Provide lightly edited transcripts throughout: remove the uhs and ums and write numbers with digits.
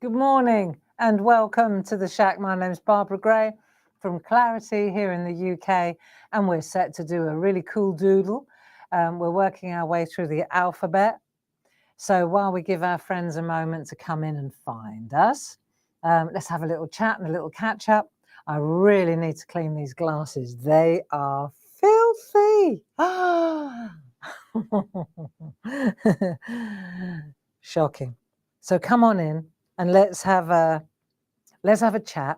Good morning and welcome to the SHAC. My name's Barbara Gray from Clarity here in the UK, and we're set to do a really cool doodle. We're working our way through the alphabet. So while we give our friends a moment to come in and find us, let's have a little chat and a little catch up. I really need to clean these glasses. They are filthy. Shocking. So come on in and let's have a chat.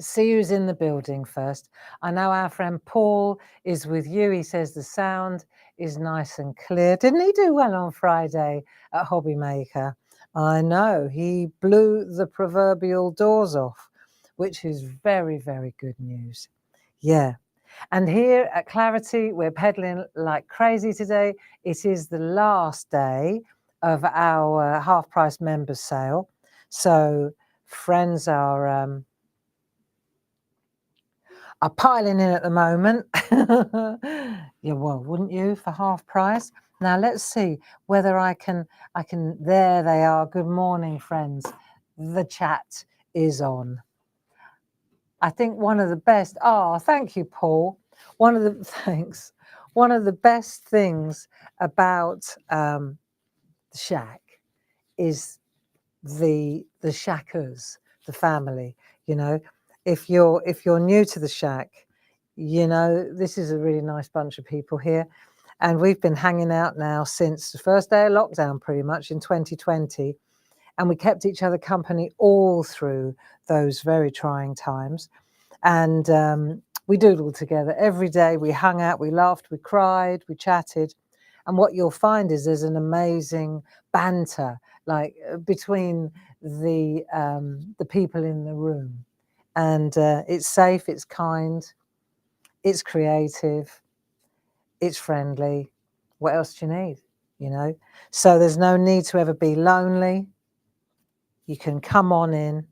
See who's in the building first. I know our friend Paul is with you. He says the sound is nice and clear. Didn't he do well on Friday at Hobby Maker? I know, he blew the proverbial doors off, which is very, very good news. Yeah. And here at Clarity, we're pedaling like crazy today. It is the last day of our half-price members sale. So friends are piling in at the moment. Yeah, well, wouldn't you, for half price? Now let's see whether I can, there they are. Good morning, friends. The chat is on. I think one of the best, thank you, Paul. One of the best things about the SHAC is the shackers, the family. You know, if you're new to the SHAC, you know, this is a really nice bunch of people here, and we've been hanging out now since the first day of lockdown, pretty much in 2020, and we kept each other company all through those very trying times. And we doodled together every day. We hung out, we laughed, we cried, we chatted. And what you'll find is there's an amazing banter, like between the people in the room. And it's safe, it's kind, it's creative, it's friendly. What else do you need, you know? So there's no need to ever be lonely. You can come on in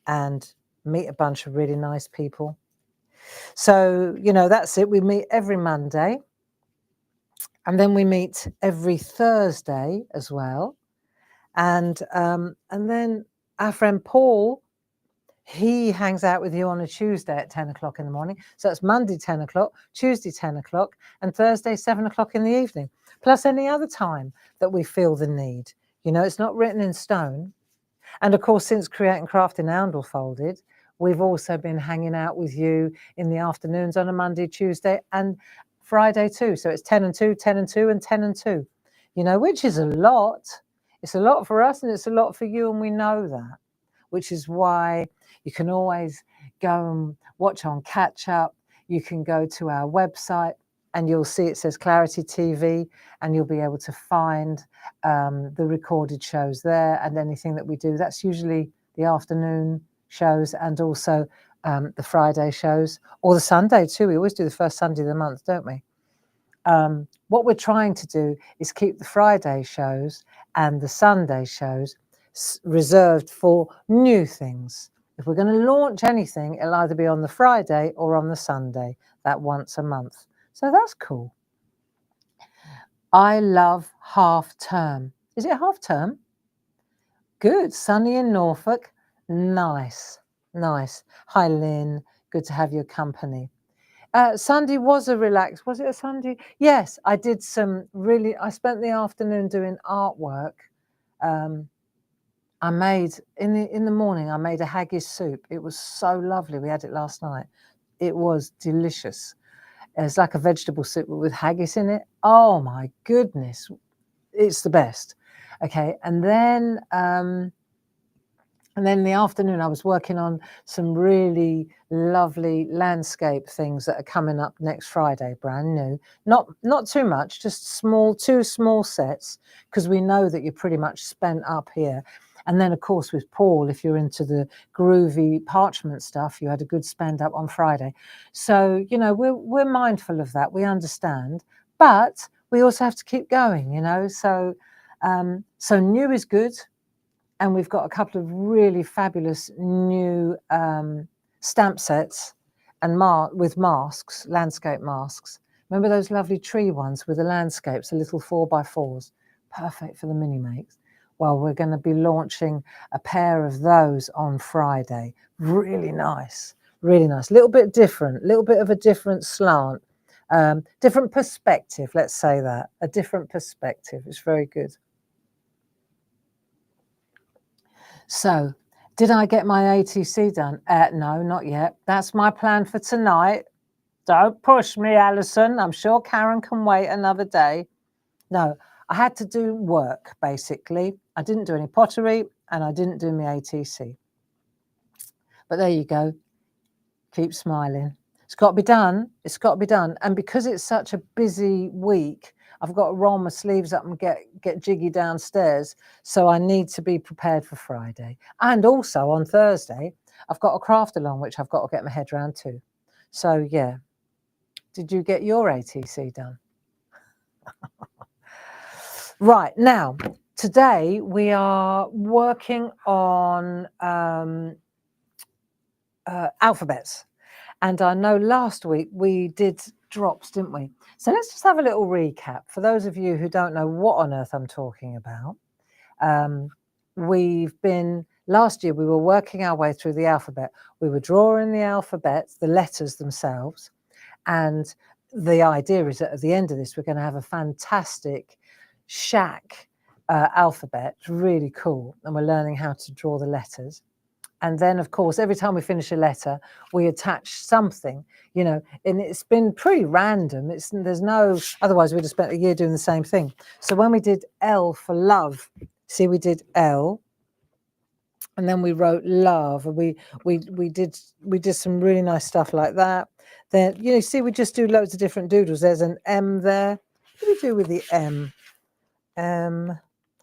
and meet a bunch of really nice people. So, you know, that's it. We meet every Monday. And then we meet every Thursday as well. And then our friend Paul, he hangs out with you on a Tuesday at 10 o'clock in the morning. So it's Monday, 10 o'clock, Tuesday, 10 o'clock, and Thursday, 7 o'clock in the evening, plus any other time that we feel the need. You know, it's not written in stone. And of course, since Create and Craft in Oundle folded, we've also been hanging out with you in the afternoons on a Monday, Tuesday, and Friday too. So it's 10 and 2, 10 and 2, and 10 and 2, you know, which is a lot. It's a lot for us and it's a lot for you, and we know that, which is why you can always go and watch on Catch Up. You can go to our website and you'll see it says Clarity TV, and you'll be able to find the recorded shows there, and anything that we do. That's usually the afternoon shows, and also the Friday shows, or the Sunday too. We always do the first Sunday of the month, don't we? What we're trying to do is keep the Friday shows and the Sunday shows reserved for new things. If we're going to launch anything, it'll either be on the Friday or on the Sunday, that once a month. So that's cool. I love half term. Is it half term? Good. Sunny in Norfolk. Nice. Nice. Hi, Lynn. Good to have your company. Sunday was a relaxed. Was it a Sunday? Yes, I did some really. I spent the afternoon doing artwork. I made in the morning. I made a haggis soup. It was so lovely. We had it last night. It was delicious. It's like a vegetable soup with haggis in it. Oh my goodness, it's the best. Okay, and then in the afternoon, I was working on some really lovely landscape things that are coming up next Friday, brand new. Not too much, just two small sets, because we know that you're pretty much spent up here. And then, of course, with Paul, if you're into the groovy parchment stuff, you had a good spend up on Friday. So, you know, we're mindful of that. We understand, but we also have to keep going, you know. So, so new is good. And we've got a couple of really fabulous new stamp sets and with masks, landscape masks. Remember those lovely tree ones with the landscapes, the little 4x4s? Perfect for the mini makes. Well, we're going to be launching a pair of those on Friday. Really nice, really nice. A little bit different, a little bit of a different slant, different perspective. Let's say that, a different perspective. It's very good. So, did I get my ATC done? No, not yet. That's my plan for tonight. Don't push me, Alison. I'm sure Karen can wait another day. No, I had to do work, basically. I didn't do any pottery and I didn't do my ATC. But there you go. Keep smiling. It's got to be done. It's got to be done. And because it's such a busy week, I've got to roll my sleeves up and get jiggy downstairs. So I need to be prepared for Friday. And also on Thursday, I've got a craft along, which I've got to get my head around too. So yeah. Did you get your ATC done? Right, now, today we are working on alphabets. And I know last week we did drops, didn't we? So let's just have a little recap. For those of you who don't know what on earth I'm talking about, last year we were working our way through the alphabet. We were drawing the alphabet, the letters themselves, and the idea is that at the end of this, we're going to have a fantastic SHAC alphabet. It's really cool. And we're learning how to draw the letters. And then, of course, every time we finish a letter, we attach something, you know, and it's been pretty random. There's no, otherwise we'd have spent a year doing the same thing. So when we did L for love, see, we did L, and then we wrote love, and we did some really nice stuff like that. Then, you know, see, we just do loads of different doodles. There's an M there. What do we do with the M?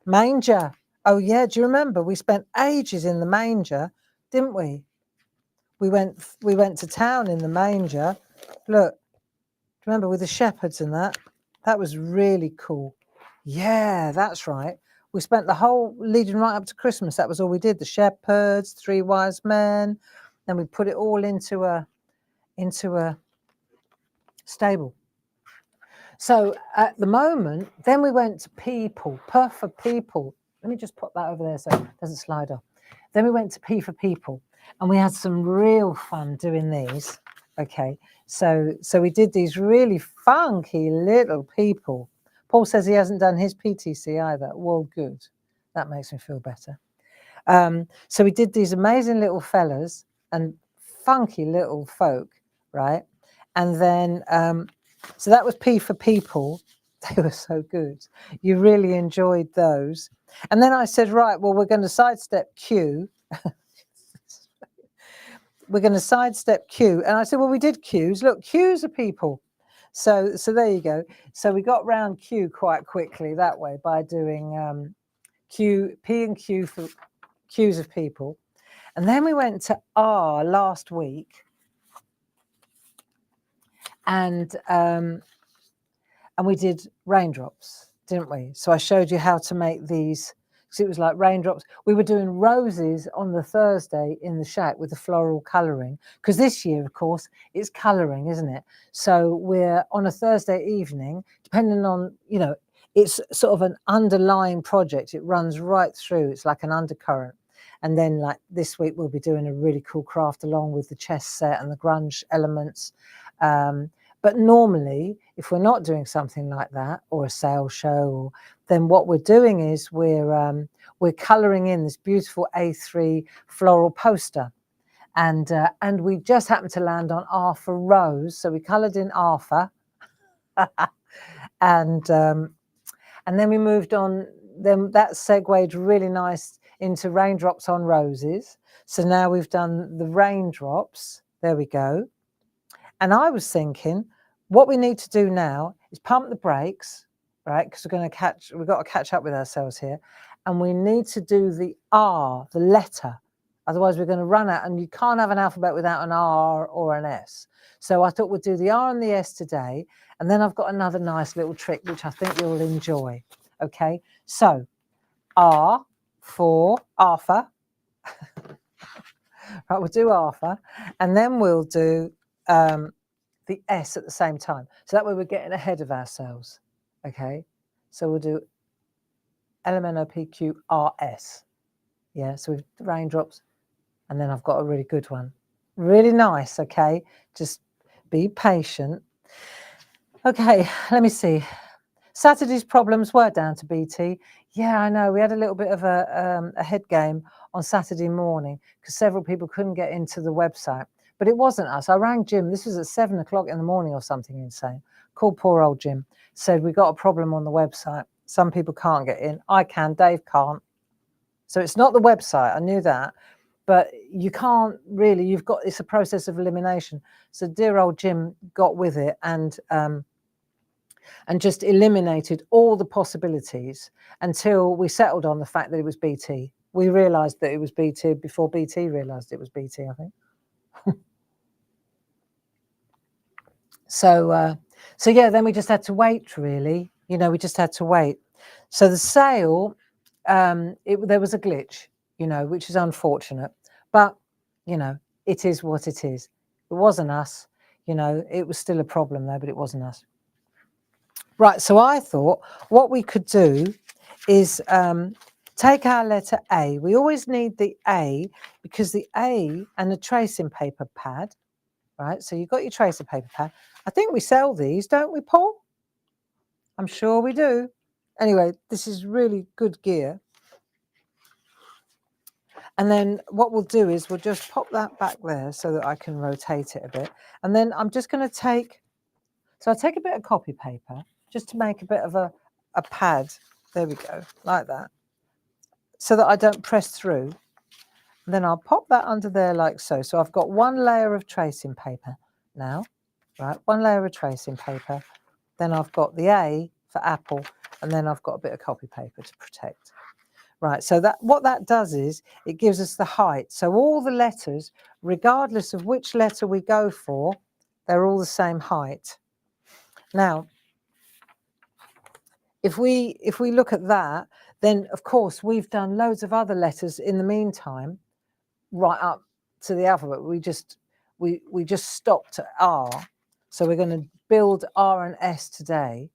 Manger. Oh yeah, do you remember? We spent ages in the manger, didn't we? We went to town in the manger. Look, remember with the shepherds and that? That was really cool. Yeah, that's right. We spent the whole leading right up to Christmas. That was all we did. The shepherds, 3 wise men. Then we put it all into a stable. So at the moment, then we went to people, P for people. Let me just put that over there so it doesn't slide off. Then we went to P for people, and we had some real fun doing these. Okay, so we did these really funky little people. Paul says he hasn't done his PTC either. Well, good. That makes me feel better. So we did these amazing little fellas and funky little folk, right? And then, so that was P for people. They were so good. You really enjoyed those. And then I said, right, well, we're going to sidestep Q. We're going to sidestep Q. And I said, well, we did Qs. Look, Qs are people. So there you go. So we got round Q quite quickly that way by doing Q, P and Q for Qs of people. And then we went to R last week. And we did raindrops, didn't we? So I showed you how to make these, because it was like raindrops. We were doing roses on the Thursday in the shack with the floral colouring, because this year, of course, it's colouring, isn't it? So we're on a Thursday evening, depending on, you know, it's sort of an underlying project. It runs right through. It's like an undercurrent. And then like this week, we'll be doing a really cool craft along with the chess set and the grunge elements. But normally, if we're not doing something like that, or a sales show, then what we're doing is we're colouring in this beautiful A3 floral poster, and we just happened to land on Arthur Rose, so we coloured in Arthur, and then we moved on. Then that segued really nice into raindrops on roses. So now we've done the raindrops. There we go. And I was thinking, what we need to do now is pump the brakes, right? Because we've got to catch up with ourselves here. And we need to do the R, the letter. Otherwise, we're going to run out, and you can't have an alphabet without an R or an S. So I thought we'd do the R and the S today. And then I've got another nice little trick, which I think you'll enjoy. Okay, so R for Arthur. Right, we'll do Arthur. And then we'll do the S at the same time. So that way we're getting ahead of ourselves. Okay, so we'll do LMNOPQRS. Yeah, so with raindrops, and then I've got a really good one. Really nice, okay? Just be patient. Okay, let me see. Saturday's problems were down to BT. Yeah, I know. We had a little bit of a head game on Saturday morning because several people couldn't get into the website. But it wasn't us. I rang Jim. This was at 7 o'clock in the morning or something insane. Called poor old Jim. Said, we got a problem on the website. Some people can't get in. I can. Dave can't. So it's not the website. I knew that. But you can't really. It's a process of elimination. So dear old Jim got with it and just eliminated all the possibilities until we settled on the fact that it was BT. We realised that it was BT before BT realised it was BT, I think. So yeah, then we just had to wait, really. We just had to wait. So the sale, there was a glitch, which is unfortunate. But, it is what it is. It wasn't us. It was still a problem though, but it wasn't us. Right, so I thought what we could do is take our letter A. We always need the A because the A and the tracing paper pad, right? So you've got your tracing paper pad. I think we sell these, don't we, Paul? I'm sure we do. Anyway, this is really good gear. And then what we'll do is we'll just pop that back there so that I can rotate it a bit. And then I'm just going to take a bit of copy paper just to make a bit of a pad. There we go, like that. So that I don't press through. And then I'll pop that under there like so. So I've got one layer of tracing paper now, right? One layer of tracing paper. Then I've got the A for apple, and then I've got a bit of copy paper to protect. Right, so what that does is it gives us the height. So all the letters, regardless of which letter we go for, they're all the same height. Now, if we look at that, then of course we've done loads of other letters in the meantime, right up to the alphabet. We just stopped at R. So we're going to build R and S today,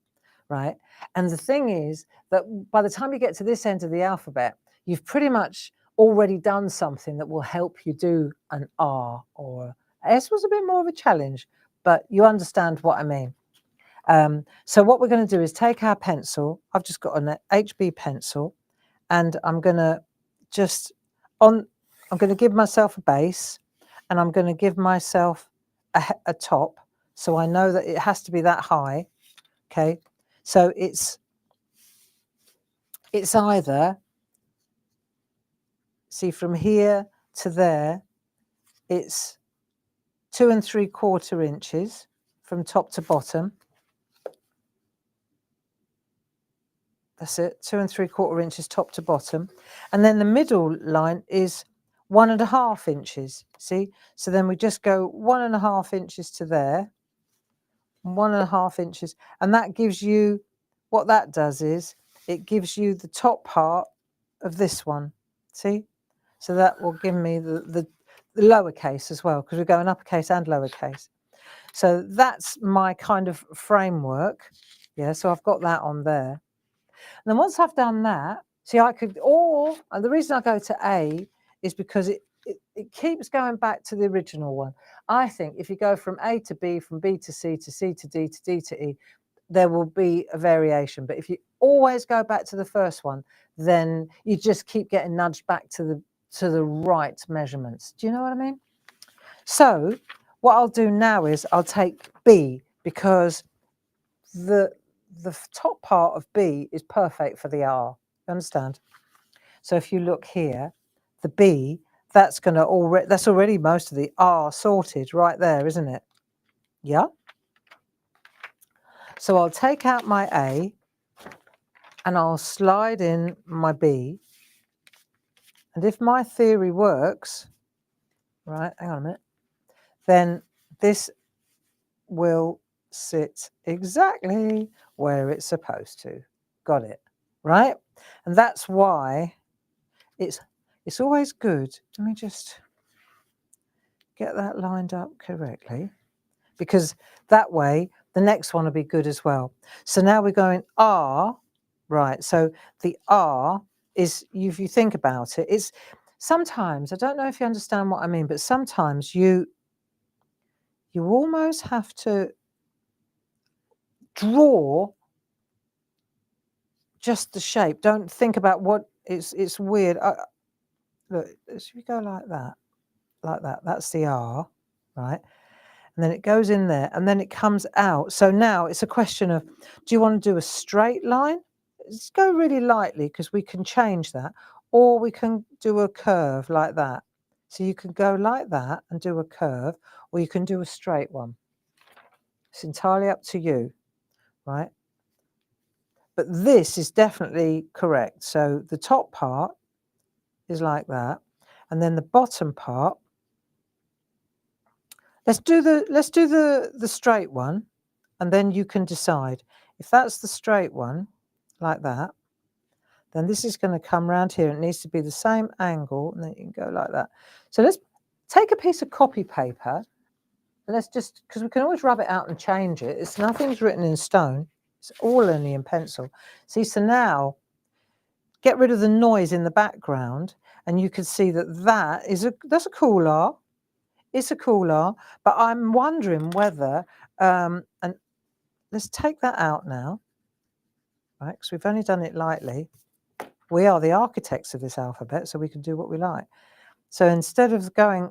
right? And the thing is that by the time you get to this end of the alphabet, you've pretty much already done something that will help you do an R or S. Was a bit more of a challenge, but you understand what I mean. So what we're going to do is take our pencil. I've just got an HB pencil, and I'm going to give myself a base, and I'm going to give myself a top, so I know that it has to be that high. Okay, so it's either, see, from here to there, it's 2 3/4 inches from top to bottom. That's it, 2 3/4 inches top to bottom. And then the middle line is 1.5 inches. See? So then we just go 1.5 inches to there, 1.5 inches. And that gives you, what that does is, it gives you the top part of this one. See? So that will give me the lowercase as well, because we're going uppercase and lowercase. So that's my kind of framework. Yeah, so I've got that on there. And then once I've done that, see, I could, and the reason I go to A is because it keeps going back to the original one. I think if you go from A to B, from B to C to D to D to E, there will be a variation. But if you always go back to the first one, then you just keep getting nudged back to the right measurements. Do you know what I mean? So what I'll do now is I'll take B, because the top part of B is perfect for the R. You understand? So if you look here, the B, that's already most of the R sorted right there, isn't it? Yeah. So I'll take out my A and I'll slide in my B. And if my theory works, right, hang on a minute, then this will sit exactly where it's supposed to. Got it, right? And that's why it's always good. Let me just get that lined up correctly, because that way the next one will be good as well. So now we're going R, right? So the R is, if you think about it, it's sometimes, I don't know if you understand what I mean, but sometimes you almost have to draw just the shape. Don't think about what it's weird. Look, if you go like that, that's the R, right? And then it goes in there and then it comes out. So now it's a question of, do you want to do a straight line? Let's go really lightly because we can change that, or we can do a curve like that. So you can go like that and do a curve, or you can do a straight one. It's entirely up to you, right? But this is definitely correct. So the top part is like that, and then the bottom part, let's do the straight one, and then you can decide if that's the straight one like that, then this is going to come around here. It needs to be the same angle, and then you can go like that. So let's take a piece of copy paper. Let's just, because we can always rub it out and change it. It's nothing's written in stone. It's all only in pencil. See, so now get rid of the noise in the background, and you can see that that's a cool R. It's a cool R, but I'm wondering whether, and let's take that out now, right? Because we've only done it lightly. We are the architects of this alphabet, so we can do what we like. So instead of going,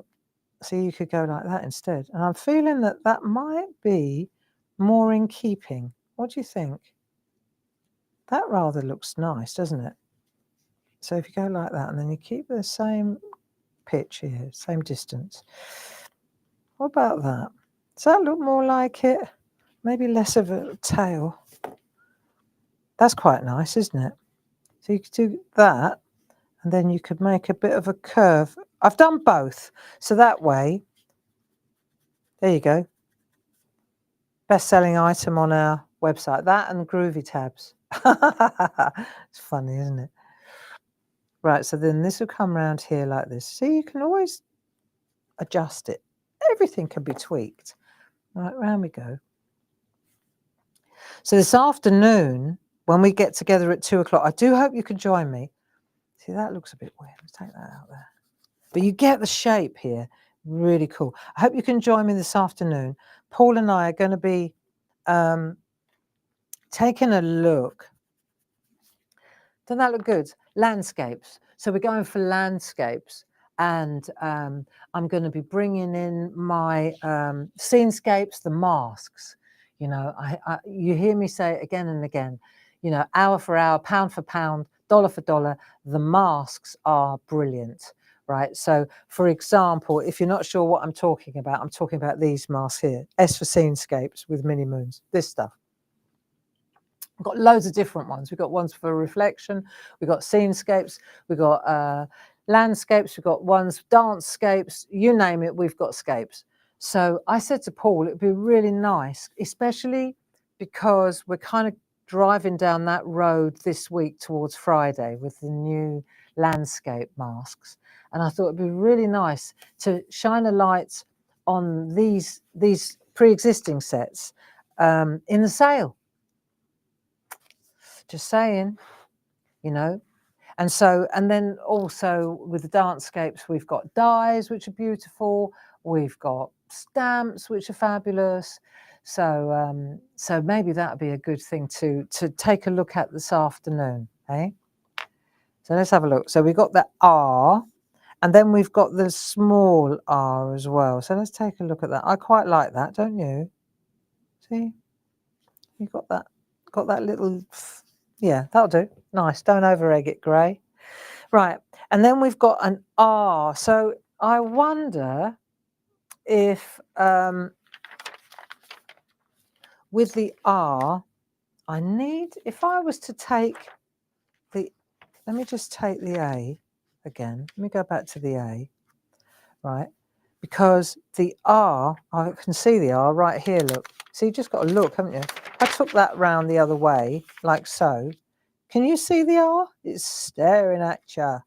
see, you could go like that instead. And I'm feeling that that might be more in keeping. What do you think? That rather looks nice, doesn't it? So if you go like that, and then you keep the same pitch here, same distance. What about that? Does that look more like it? Maybe less of a tail. That's quite nice, isn't it? So you could do that, and then you could make a bit of a curve. I've done both. So that way, there you go. Best-selling item on our website. That and groovy tabs. It's funny, isn't it? Right, so then this will come around here like this. See, you can always adjust it. Everything can be tweaked. Right, round we go. So this afternoon, when we get together at 2 o'clock, I do hope you can join me. See, that looks a bit weird. Let's take that out there. But you get the shape here. Really cool. I hope you can join me this afternoon. Paul and I are going to be taking a look. Doesn't that look good? Landscapes. So we're going for landscapes. And I'm going to be bringing in my scenescapes, the masks. You know, you hear me say it again and again, you know, hour for hour, pound for pound, dollar for dollar, the masks are brilliant, right? So, for example, if you're not sure what I'm talking about these masks here. S for scenescapes with mini moons, this stuff. We've got loads of different ones. We've got ones for reflection. We've got scenescapes. We've got landscapes. We've got ones, dancescapes, you name it, we've got scapes. So I said to Paul, it'd be really nice, especially because we're kind of driving down that road this week towards Friday with the new landscape masks. And I thought it'd be really nice to shine a light on these pre-existing sets in the sale. Just saying, you know. And then also with the dancescapes, we've got dies, which are beautiful. We've got stamps, which are fabulous. So so maybe that would be a good thing to take a look at this afternoon, eh? So let's have a look. So we've got the R, and then we've got the small r as well. So let's take a look at that. I quite like that, don't you? See? You got that little... Yeah, that'll do. Nice. Don't over egg it, Gray. Right. And then we've got an R. So I wonder if with the R, if I was to take let me just take the A again. Let me go back to the A, right? Because the R, I can see the R right here, look. So you just got to look, haven't you? I took that round the other way, like so. Can you see the R? It's staring at you.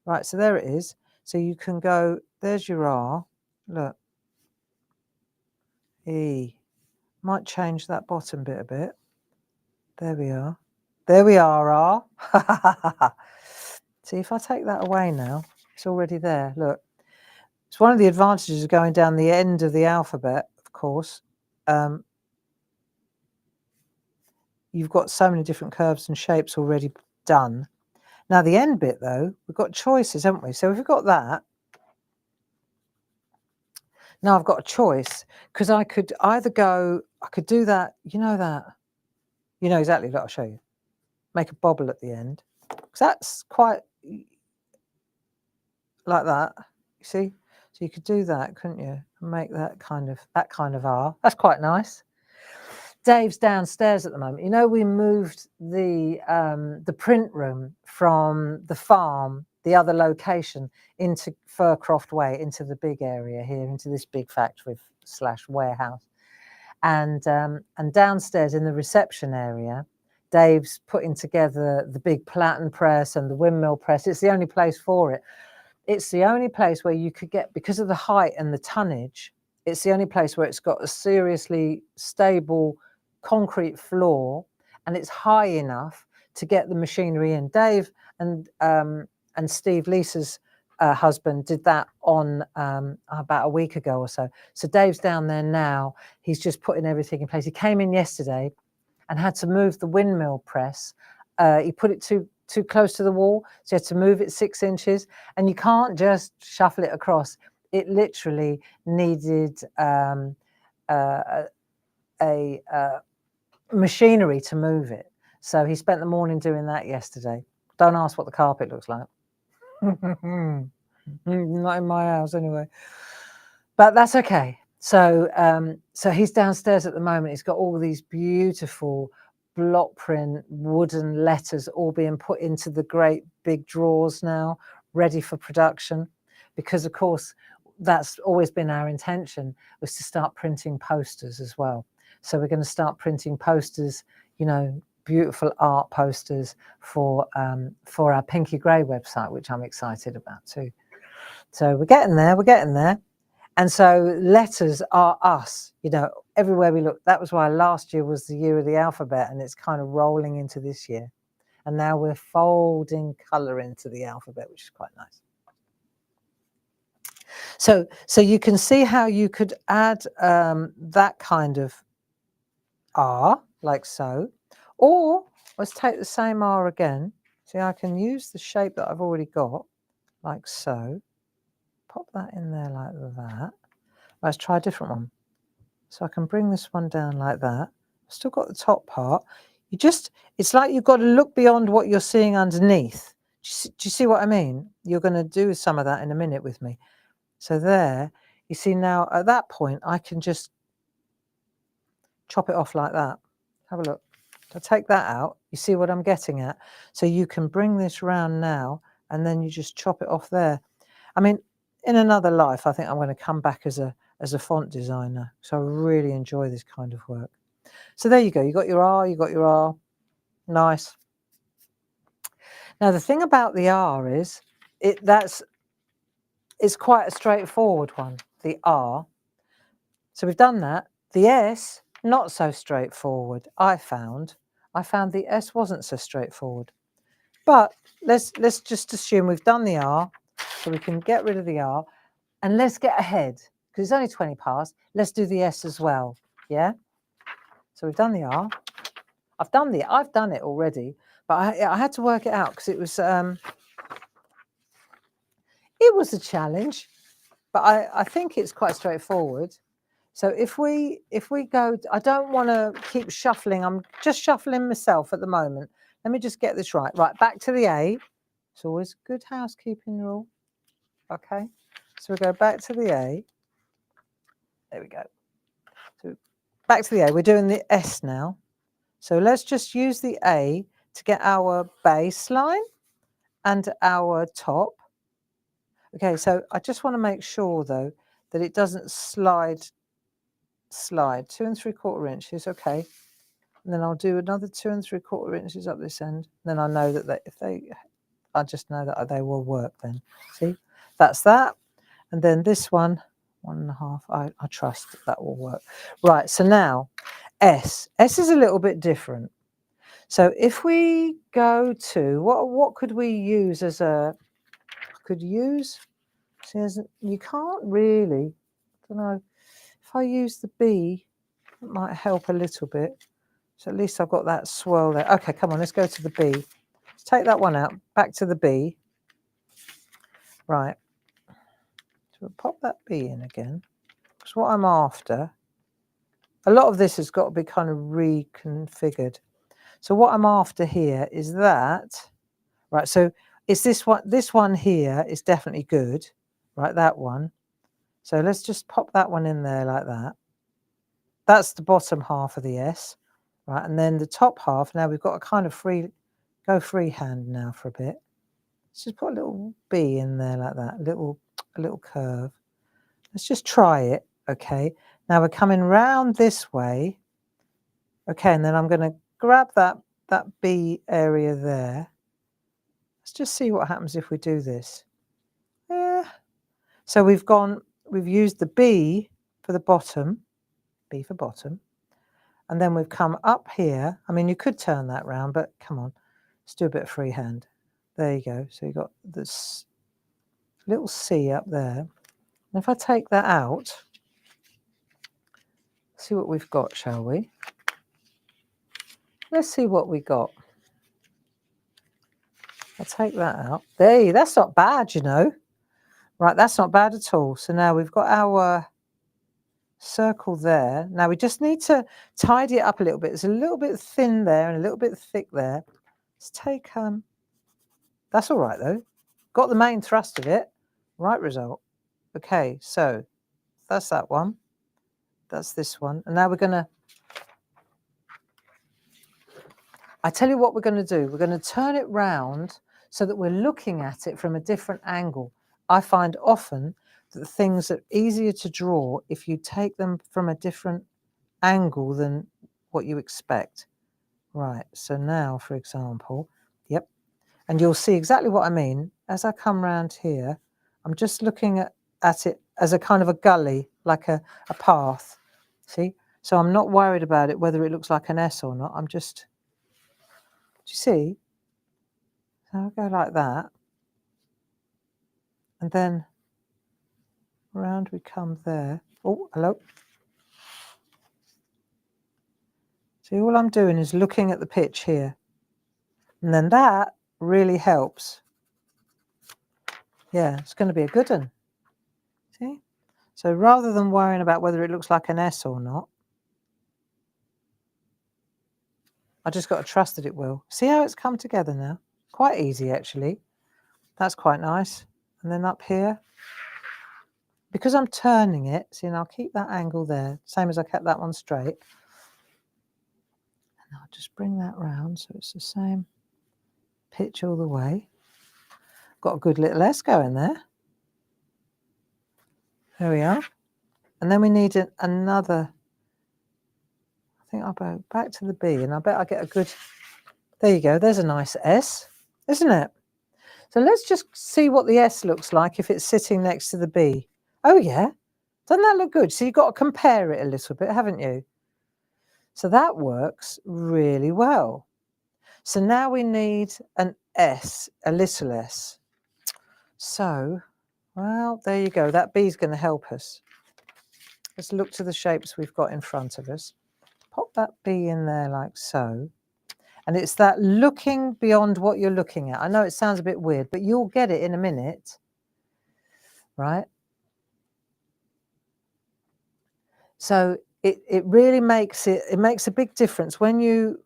Right, so there it is. So you can go, there's your R. Look. E. Might change that bottom bit a bit. There we are. There we are, R. See, if I take that away now, it's already there. Look, it's one of the advantages of going down the end of the alphabet, of course. You've got so many different curves and shapes already done. Now, the end bit, though, we've got choices, haven't we? So if we've got that, now I've got a choice, because I could either go, I could do that, you know exactly what I'll show you. Make a bobble at the end, because that's quite like that, you see? So you could do that, couldn't you? And make that kind of R. That's quite nice. Dave's downstairs at the moment. You know, we moved the print room from the farm, the other location, into Fircroft Way, into the big area here, into this big factory / warehouse. And downstairs in the reception area, Dave's putting together the big platen press and the windmill press. It's the only place for it. It's the only place where you could get, because of the height and the tonnage, it's the only place where it's got a seriously stable concrete floor, and it's high enough to get the machinery in. Dave and Steve, Lisa's husband, did that on about a week ago or so. So Dave's down there now. He's just putting everything in place. He came in yesterday and had to move the windmill press. He put it too close to the wall, so you had to move it 6 inches, and you can't just shuffle it across. It literally needed machinery to move it. So he spent the morning doing that yesterday. Don't ask what the carpet looks like. Not in my house anyway. But that's okay. So so he's downstairs at the moment. He's got all these beautiful block print wooden letters all being put into the great big drawers now, ready for production, because of course that's always been our intention, was to start printing posters as well. So we're going to start printing posters, you know, beautiful art posters for our Pinky Grey website, which I'm excited about too. So we're getting there. And so letters are us, you know, everywhere we look. That was why last year was the year of the alphabet, and it's kind of rolling into this year. And now we're folding colour into the alphabet, which is quite nice. So you can see how you could add that kind of R, like so. Or let's take the same R again. See, I can use the shape that I've already got, like so. Pop that in there like that. Let's try a different one. So I can bring this one down like that. I've still got the top part. It's like you've got to look beyond what you're seeing underneath. Do you see what I mean? You're going to do some of that in a minute with me. So there, you see now at that point, I can just chop it off like that. Have a look. So take that out. You see what I'm getting at? So you can bring this round now, and then you just chop it off there. I mean, in another life, I think I'm going to come back as a font designer. So I really enjoy this kind of work. So there you go. You got your R, you got your R. Nice. Now the thing about the R is it's quite a straightforward one, the R. So we've done that. The S, not so straightforward. I found the S wasn't so straightforward. But let's just assume we've done the R, so we can get rid of the R, and let's get ahead, because it's only 20 past. Let's do the S as well. Yeah. So we've done the R. I've done it already, but I had to work it out because it was a challenge, but I think it's quite straightforward. So if we go, I don't want to keep shuffling. I'm just shuffling myself at the moment. Let me just get this right. Right, back to the A. It's always a good housekeeping rule. Okay, so we go back to the A. There we go. So back to the A. We're doing the S now. So let's just use the A to get our baseline and our top. Okay, so I just want to make sure though that it doesn't slide 2 3/4 inches. Okay, and then I'll do another 2 3/4 inches up this end. Then I know that I just know that they will work then. See, that's that. And then this one, 1.5, I trust that will work. Right, so now S is a little bit different. So if we go to, what could we use as a, says you can't really, I don't know, if I use the B, it might help a little bit. So at least I've got that swirl there. Okay, come on, let's go to the B. Let's take that one out, back to the B. Right, so we'll pop that B in again. Because what I'm after, a lot of this has got to be kind of reconfigured. So what I'm after here is that, right, so it's this one here is definitely good, right, that one. So let's just pop that one in there like that. That's the bottom half of the S, right, and then the top half, now we've got a kind of go freehand now for a bit. Let's just put a little B in there like that, a little curve. Let's just try it, okay? Now we're coming round this way, okay, and then I'm going to grab that B area there. Let's just see what happens if we do this. Yeah. So we've used the B for the bottom, B for bottom, and then we've come up here. I mean, you could turn that round, but come on, let's do a bit of freehand. There you go. So you've got this little C up there. And if I take that out, see what we've got, shall we? Let's see what we got. I'll take that out. There, that's not bad, you know. Right, that's not bad at all. So now we've got our circle there. Now we just need to tidy it up a little bit. It's a little bit thin there and a little bit thick there. Let's take, that's all right though. Got the main thrust of it. Right result. Okay, so that's that one. That's this one. And now we're going to, I tell you what we're going to do. We're going to turn it round so that we're looking at it from a different angle. I find often that things are easier to draw if you take them from a different angle than what you expect. Right, so now, for example, yep, and you'll see exactly what I mean. As I come round here, I'm just looking at it as a kind of a gully, like a path, see? So I'm not worried about it, whether it looks like an S or not. I'm just, do you see? So I'll go like that. And then round we come there. Oh, hello. See, all I'm doing is looking at the pitch here. And then that really helps. Yeah, it's going to be a good one. See? So rather than worrying about whether it looks like an S or not, I just got to trust that it will. See how it's come together now? Quite easy, actually. That's quite nice. And then up here, because I'm turning it, see, and I'll keep that angle there, same as I kept that one straight. And I'll just bring that round so it's the same pitch all the way. Got a good little S going there. There we are. And then we need another, I think I'll go back to the B, and I bet I get a good, there you go, there's a nice S, isn't it? So let's just see what the S looks like if it's sitting next to the B. Oh yeah, doesn't that look good? So you've got to compare it a little bit, haven't you? So that works really well. So now we need an S, a little S. So, well, there you go. That B is going to help us. Let's look to the shapes we've got in front of us. Pop that B in there like so. And it's that looking beyond what you're looking at. I know it sounds a bit weird, but you'll get it in a minute, right? So it really makes it makes a big difference when you,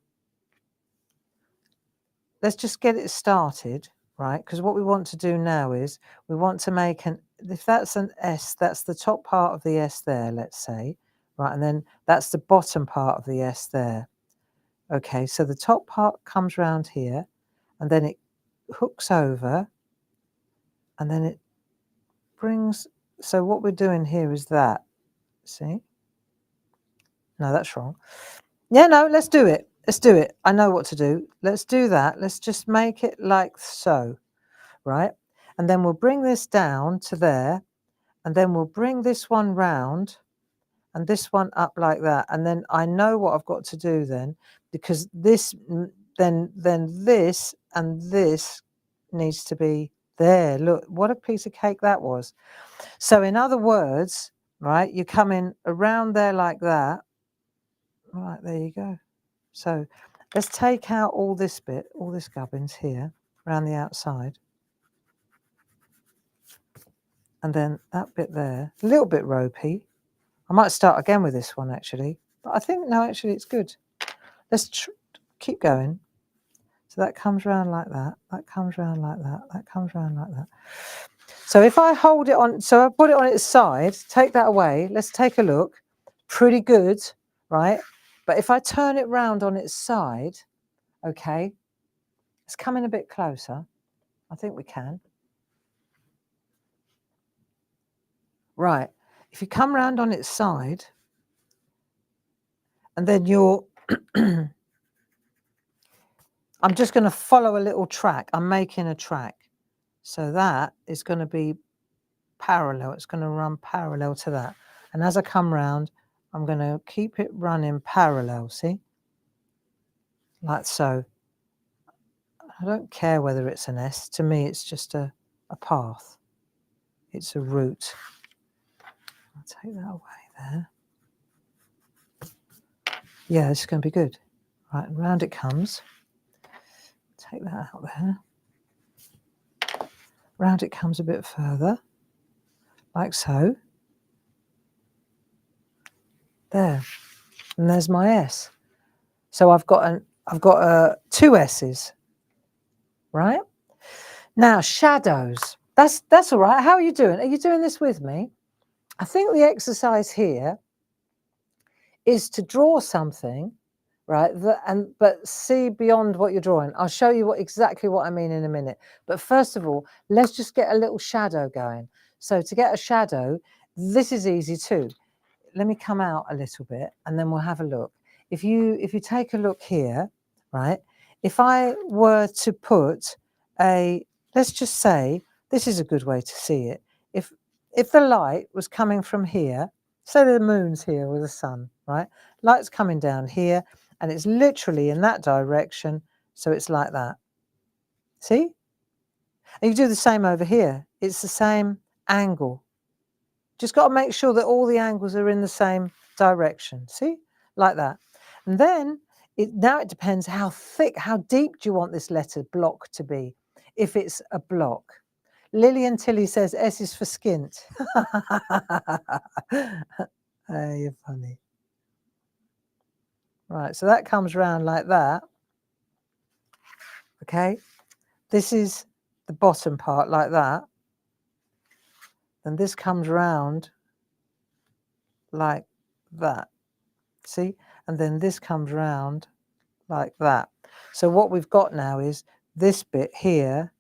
let's just get it started, right? Because what we want to do now is we want to make if that's an S, that's the top part of the S there, let's say, right? And then that's the bottom part of the S there. Okay, so the top part comes round here and then it hooks over and then it brings, so what we're doing here is that, see? No, that's wrong. Yeah, no, let's do it. Let's do it. I know what to do. Let's do that. Let's just make it like so, right? And then we'll bring this down to there and then we'll bring this one round and this one up like that. And then I know what I've got to do then, because this then this and this needs to be there. Look, what a piece of cake that was. So in other words, right, you come in around there like that. Right, there you go. So let's take out all this bit, all this gubbins here, around the outside. And then that bit there, a little bit ropey. I might start again with this one actually, but I think, no, actually it's good. Let's keep going. So that comes around like that, that comes around like that, that comes around like that. So if I hold it on, so I put it on its side, take that away, let's take a look. Pretty good, right? But if I turn it round on its side, okay, let's come in a bit closer. I think we can. Right, if you come round on its side, and then you're, I'm just going to follow a little track. I'm making a track. So that is going to be parallel. It's going to run parallel to that. And as I come round, I'm going to keep it running parallel, see? Like so. I don't care whether it's an S. To me, it's just a path. It's a route. I'll take that away there. Yeah, it's going to be good. Right, and round it comes. Take that out there. Round it comes a bit further, like so. There, and there's my S. So I've got two S's, right? Now shadows. That's all right. How are you doing? Are you doing this with me? I think the exercise here is to draw something, right? But see beyond what you're drawing. I'll show you exactly what I mean in a minute. But first of all, let's just get a little shadow going. So to get a shadow, this is easy too. Let me come out a little bit and then we'll have a look. If you take a look here, right? If I were to put let's just say, this is a good way to see it. If the light was coming from here, say the moon's here with the sun, right? Light's coming down here and it's literally in that direction. So it's like that. See? And you do the same over here. It's the same angle. Just got to make sure that all the angles are in the same direction. See? Like that. And then now it depends how thick, how deep do you want this letter block to be? If it's a block. Lillian Tilly says S is for skint. You're funny. Right, so that comes round like that. Okay, this is the bottom part like that. And this comes round like that. See? And then this comes round like that. So what we've got now is this bit here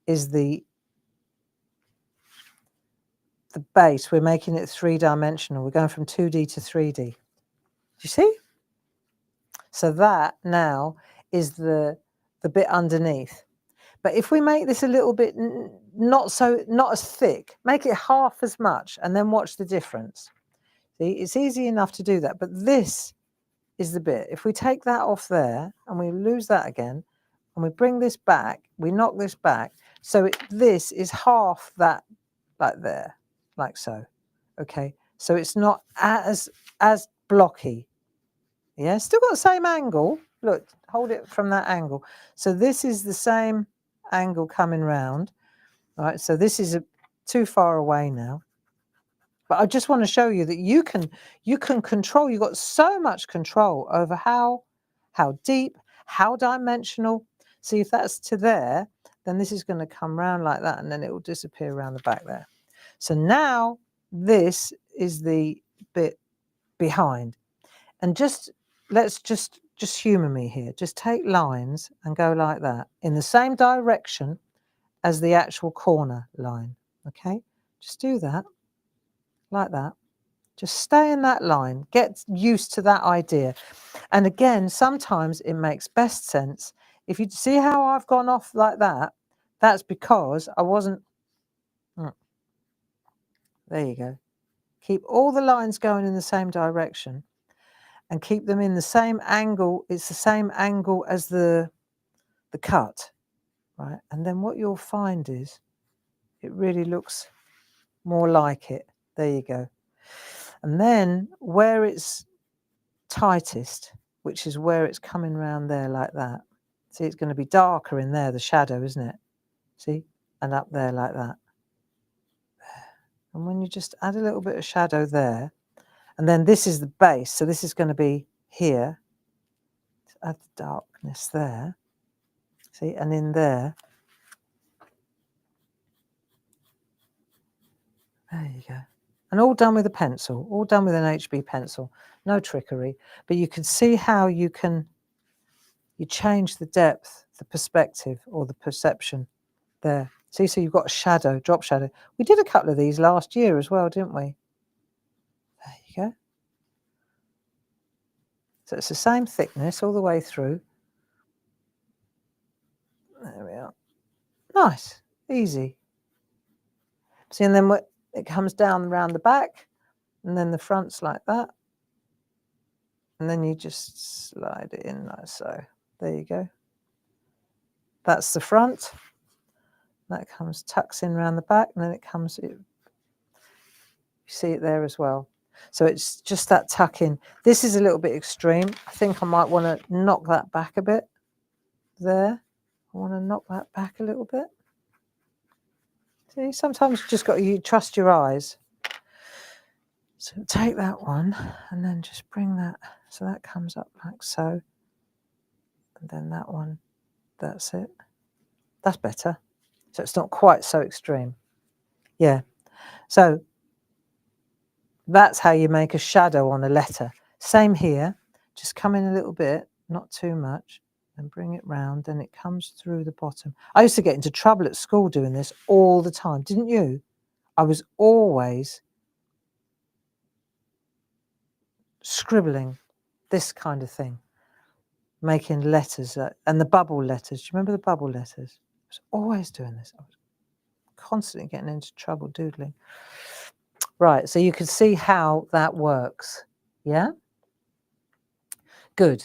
is the base. We're making it three-dimensional. We're going from 2D to 3D. Do you see? So that now is the bit underneath. But if we make this a little bit not as thick, make it half as much and then watch the difference. See, it's easy enough to do that, but this is the bit. If we take that off there and we lose that again and we bring this back, we knock this back. So this is half that, like there, like so. Okay, so it's not as blocky. Yeah, still got the same angle. Look, hold it from that angle. So this is the same angle coming round. All right, so this is too far away now. But I just want to show you that you can control. You've got so much control over how deep, how dimensional. See, if that's to there, then this is going to come round like that, and then it will disappear around the back there. So now this is the bit behind, and let's just humour me here. Just take lines and go like that in the same direction as the actual corner line. Okay, just do that. Like that. Just stay in that line. Get used to that idea. And again, sometimes it makes best sense. If you see how I've gone off like that, that's because I wasn't... There you go. Keep all the lines going in the same direction and keep them in the same angle. It's the same angle as the the cut, right? And then what you'll find is it really looks more like it. There you go. And then where it's tightest, which is where it's coming round there like that. See, it's going to be darker in there, the shadow, isn't it? See? And up there like that. And when you just add a little bit of shadow there, and then this is the base, so this is going to be here. Add the darkness there. See, and in there. There you go. And all done with a pencil, all done with an HB pencil. No trickery. But you can see how you change the depth, the perspective, or the perception there. See, so you've got a shadow, drop shadow. We did a couple of these last year as well, didn't we? There you go. So it's the same thickness all the way through. There we are. Nice, easy. See, and then it comes down around the back, and then the front's like that. And then you just slide it in like so. There you go. That's the front. That tucks in around the back, and then it comes, you see it there as well. So it's just that tuck in. This is a little bit extreme. I think I might want to knock that back a bit there. I want to knock that back a little bit. See, sometimes you just got to trust your eyes. So take that one and then just bring that, so that comes up like so. And then that one, that's it. That's better. So it's not quite so extreme. Yeah. So that's how you make a shadow on a letter. Same here. Just come in a little bit, not too much, and bring it round. Then it comes through the bottom. I used to get into trouble at school doing this all the time. Didn't you? I was always scribbling this kind of thing, making letters and the bubble letters. Do you remember the bubble letters? I was always doing this. I was constantly getting into trouble doodling. Right, so you can see how that works. Yeah? Good.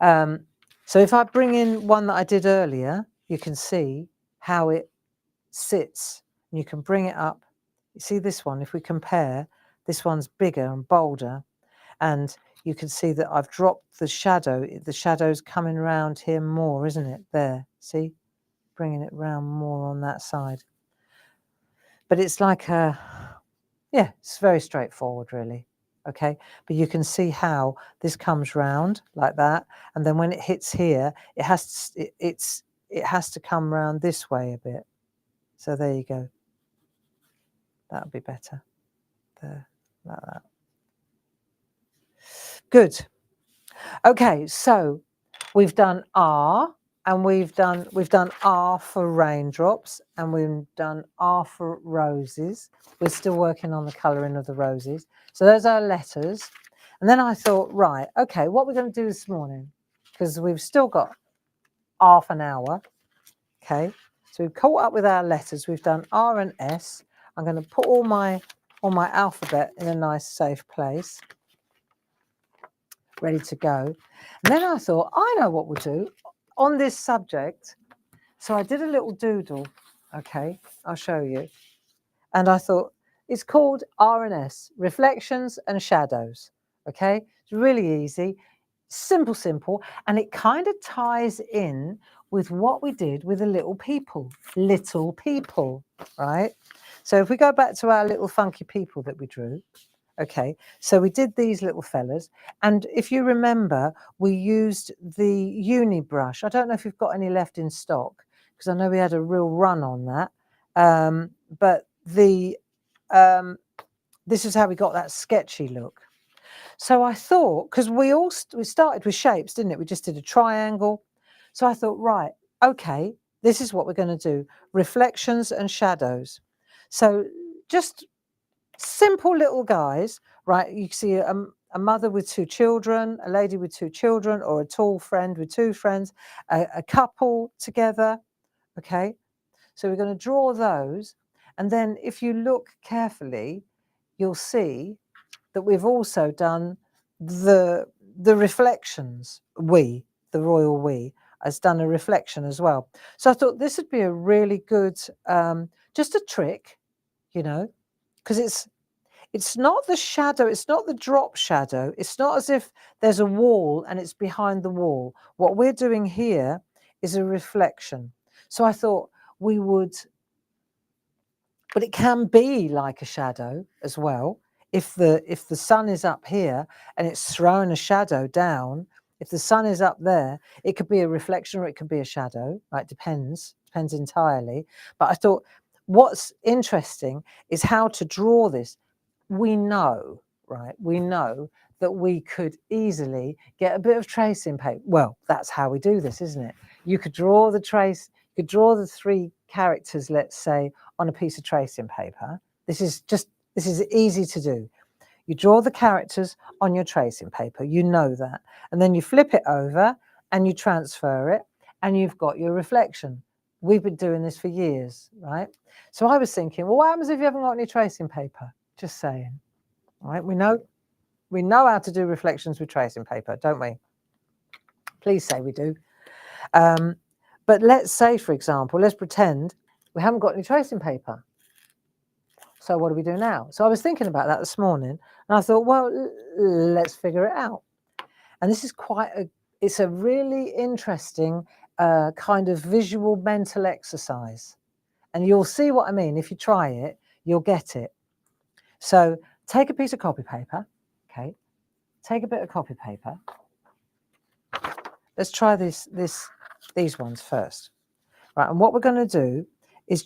So if I bring in one that I did earlier, you can see how it sits. And you can bring it up. You see this one, if we compare, this one's bigger and bolder. And you can see that I've dropped the shadow. The shadow's coming around here more, isn't it? There, see? Bringing it round more on that side. But it's like yeah, it's very straightforward, really. Okay, but you can see how this comes round like that, and then when it hits here, it has to come round this way a bit. So there you go. That'll be better. There, like that. Good. Okay, so we've done R, and we've done R for raindrops, and we've done R for roses. We're still working on the colouring of the roses. So those are letters. And then I thought, right, okay, what we're going to do this morning, because we've still got half an hour. Okay, so we've caught up with our letters. We've done R and S. I'm going to put all my alphabet in a nice safe place, ready to go. And then I thought, I know what we'll do on this subject. So I did a little doodle. Okay, I'll show you. And I thought, it's called R&S, Reflections and Shadows. Okay, it's really easy, simple, and it kind of ties in with what we did with the little people, right? So if we go back to our little funky people that we drew, okay, so we did these little fellas, and if you remember, we used the uni brush. I don't know if you've got any left in stock, because I know we had a real run on that, but this is how we got that sketchy look. So I thought, because we started with shapes, didn't it? We just did a triangle. So I thought, right, okay, this is what we're going to do. Reflections and shadows. So just simple little guys, right? You can see a mother with two children, a lady with two children, or a tall friend with two friends, a couple together, okay? So we're going to draw those. And then if you look carefully, you'll see that we've also done the reflections, the royal we. has done a reflection as well. So I thought this would be a really good, just a trick, you know, because it's not the shadow, it's not the drop shadow. It's not as if there's a wall and it's behind the wall. What we're doing here is a reflection. So I thought we would, but it can be like a shadow as well. If the sun is up here and it's throwing a shadow down, if the sun is up there, it could be a reflection or it could be a shadow. Right? Depends entirely. But I thought what's interesting is how to draw this. We know, right? We know that we could easily get a bit of tracing paper. Well, that's how we do this, isn't it? You could draw the trace, you could draw the 3 characters, let's say, on a piece of tracing paper. This is easy to do. You draw the characters on your tracing paper, you know that. And then you flip it over and you transfer it and you've got your reflection. We've been doing this for years, right? So I was thinking, well, what happens if you haven't got any tracing paper? Just saying, right? We know how to do reflections with tracing paper, don't we? Please say we do. But let's say, for example, let's pretend we haven't got any tracing paper. So what do we do now? So I was thinking about that this morning, and I thought, well, let's figure it out. And this is it's a really interesting kind of visual mental exercise. And you'll see what I mean. If you try it, you'll get it. So take a piece of copy paper, okay? Take a bit of copy paper. Let's try these ones first. Right, and what we're going to do is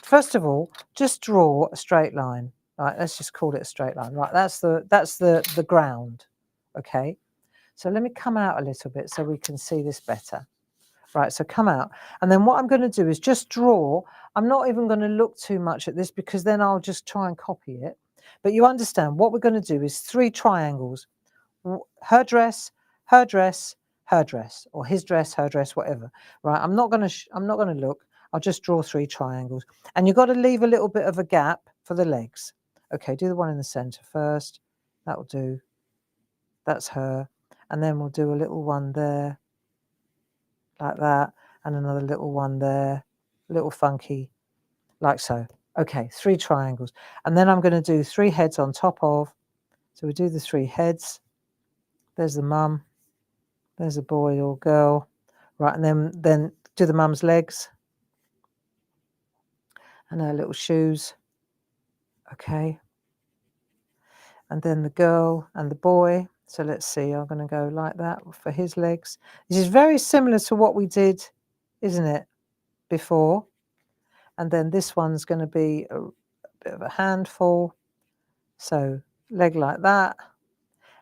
first of all, just draw a straight line. Right, let's just call it a straight line. Right, that's the ground. Okay. So let me come out a little bit so we can see this better. Right, so come out. And then what I'm going to do is just draw. I'm not even going to look too much at this because then I'll just try and copy it. But you understand what we're going to do is 3 triangles. Her dress, her dress, her dress, or his dress, her dress, whatever. Right, I'm not going to look. I'll just draw 3 triangles. And you've got to leave a little bit of a gap for the legs. Okay, do the one in the center first. That'll do. That's her. And then we'll do a little one there, like that, and another little one there, a little funky, like so. Okay, 3 triangles. And then I'm going to do 3 heads on top of. So we do the 3 heads. There's the mum. There's a boy or girl. Right, and then do the mum's legs. And her little shoes. Okay. And then the girl and the boy. So let's see, I'm going to go like that for his legs. This is very similar to what we did, isn't it, before? And then this one's going to be a bit of a handful. So leg like that.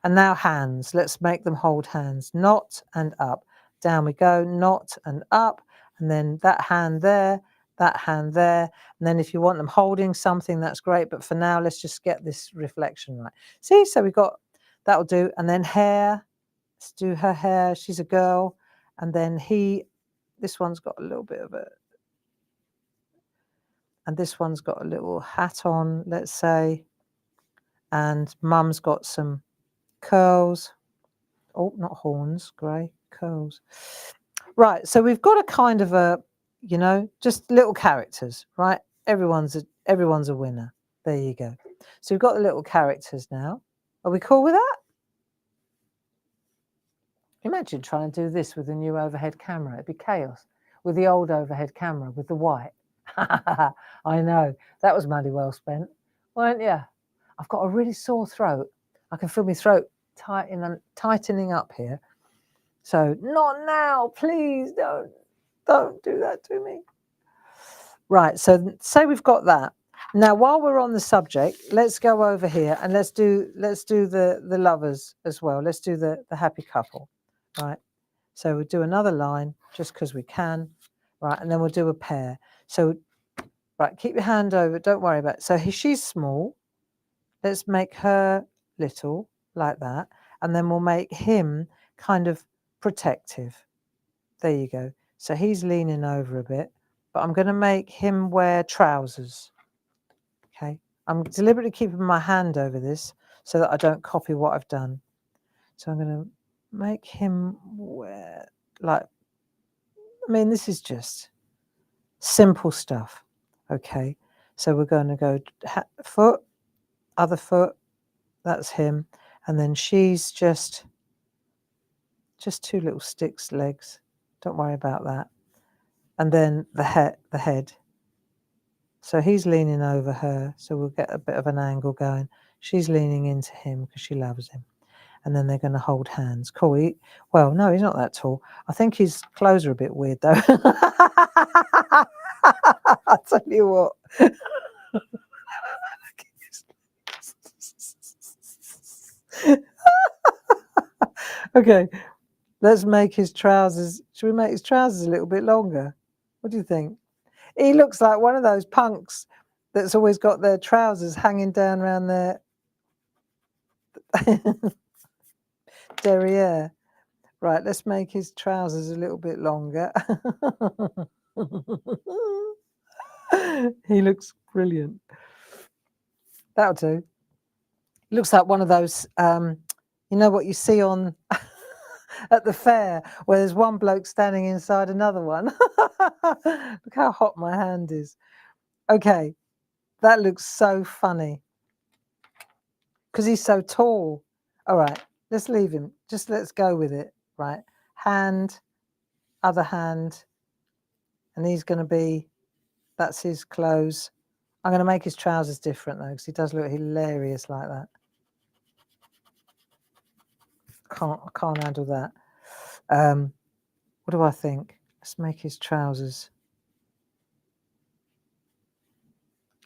And now hands. Let's make them hold hands. Knot and up. Down we go. Knot and up. And then that hand there. That hand there. And then if you want them holding something, that's great. But for now, let's just get this reflection right. See, so we've got, that'll do. And then hair. Let's do her hair. She's a girl. And then this one's got a little bit of a, and this one's got a little hat on, let's say. And mum's got some curls. Oh, not horns, grey, curls. Right, so we've got a kind of a, just little characters, right? Everyone's a winner. There you go. So we've got the little characters now. Are we cool with that? Imagine trying to do this with a new overhead camera. It'd be chaos. With the old overhead camera, with the white. I know. That was money well spent, weren't you? I've got a really sore throat. I can feel my throat tightening up here. So not now, please don't do that to me. Right, so say we've got that. Now, while we're on the subject, let's go over here and let's do the lovers as well. Let's do the happy couple, right? So we'll do another line just because we can, right? And then we'll do a pair. So, right, keep your hand over. Don't worry about it. So she's small. Let's make her little, like that. And then we'll make him kind of protective. There you go. So he's leaning over a bit, but I'm going to make him wear trousers. Okay. I'm deliberately keeping my hand over this so that I don't copy what I've done. So I'm going to make him wear, like, I mean, this is just simple stuff. Okay, so we're going to go foot, other foot, that's him, and then she's just 2 little sticks, legs. Don't worry about that. And then the head. So he's leaning over her, so we'll get a bit of an angle going. She's leaning into him because she loves him. And then they're going to hold hands. Cool. Well, no, he's not that tall. I think his clothes are a bit weird, though. I'll tell you what. Okay, let's make his trousers. Should we make his trousers a little bit longer? What do you think? He looks like one of those punks that's always got their trousers hanging down around their derriere. Right, let's make his trousers a little bit longer. He looks brilliant. That'll do. Looks like one of those, you know what you see on at the fair where there's one bloke standing inside another one. Look how hot my hand is. Okay, that looks so funny because he's so tall. All right, let's leave him. Just let's go with it. Right, hand, other hand, and he's going to be, that's his clothes. I'm going to make his trousers different though because he does look hilarious like that. I can't handle that. What do I think? Let's make his trousers